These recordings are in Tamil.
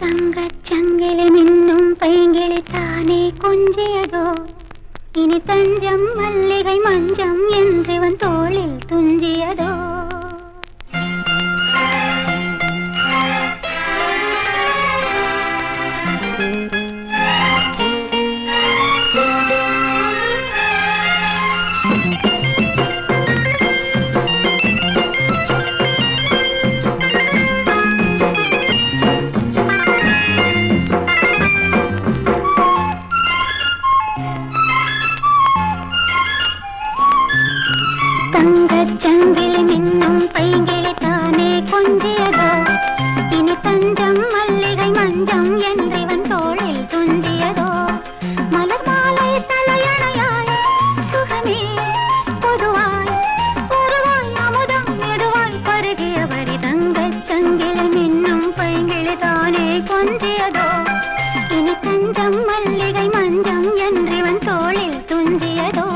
தங்கச் சங்கிலி மின்னும் பைங்கிளி தானே கொஞ்சியதோ இனி தஞ்சம் மல்லிகை மஞ்சம் என்றிவன் தோளில் துஞ்சியதோ தங்கச் சங்கிலி மின்னும் பைங்கிளி தானே கொஞ்சியதோ இனி தஞ்சம் மல்லிகை மஞ்சம் என்றிவன் தோளில் துஞ்சியதோ மலர் மாலை தலையணையாய் சுகமே பொதுவாய் பொதுவாய் அமுதம் மெதுவாய் பருகியபடி தங்கச் சங்கிலி மின்னும் பைங்கிளி தானே கொஞ்சியதோ இனி தஞ்சம் மல்லிகை மஞ்சம் என்றிவன் தோளில் துஞ்சியதோ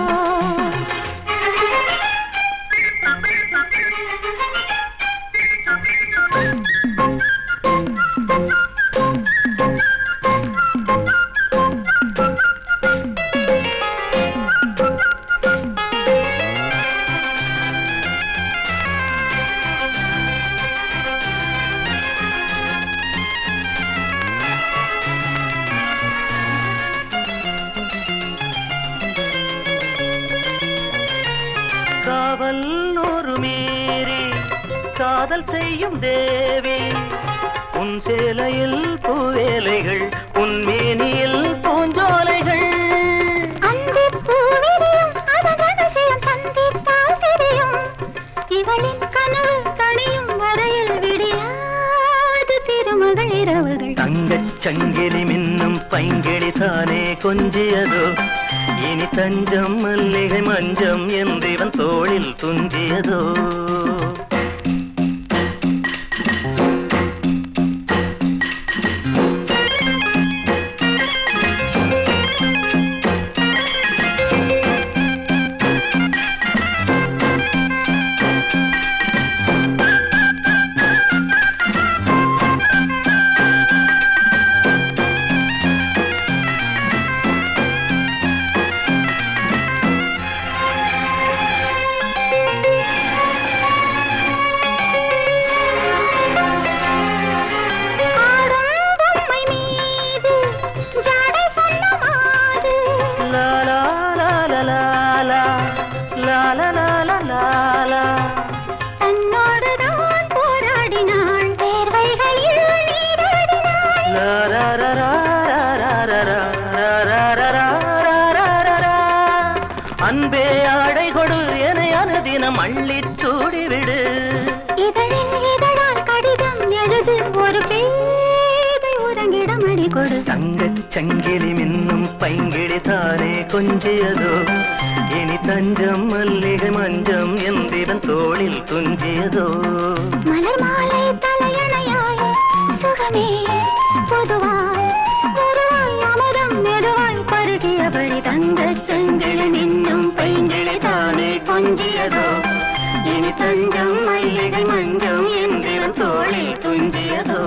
காவல் ஒரு மீறி காதல் செய்யும் தேவி உன் சேலையில் பூவேலைகள் உன் மேனியில் பூஞ்சோலைகள் இவளின் கனவு தனியும் வரையில் விடியாது திருமகள் இரவுகள் தங்கச் சங்கிலி மின்னும் பைங்கிளி தானே கொஞ்சியதோ இனி தஞ்சம் மல்லிகை மஞ்சம் என்றிவன் தோளில் துஞ்சியதோ தன்னோடுதான் போராடினாள் வேர்வைகளில் அன்பே ஆடை கொடு என அனுதினம் அள்ளிச் சூடிவிடு இதழில் இதழால் கடிதம் எழுது ஒரு பேதை உறங்கிடம் அடி கொடு தங்கச் சங்கிலி மின்னும் பைங்கிளி தானே கொஞ்சியதோ இனி தஞ்சம் மல்லிகை மஞ்சம் என்றிவன் தோளில் துஞ்சியதோ மலர் மாலை தலையணையாய் சுகமே பொதுவாய் பொதுவாய் அமுதம் மெதுவாய் பருகியபடி தங்கச் சங்கிலி மின்னும் பைங்கிளி தானே கொஞ்சியதோ இனி தஞ்சம் மல்லிகை மஞ்சம் என்றிவன் தோளில் துஞ்சியதோ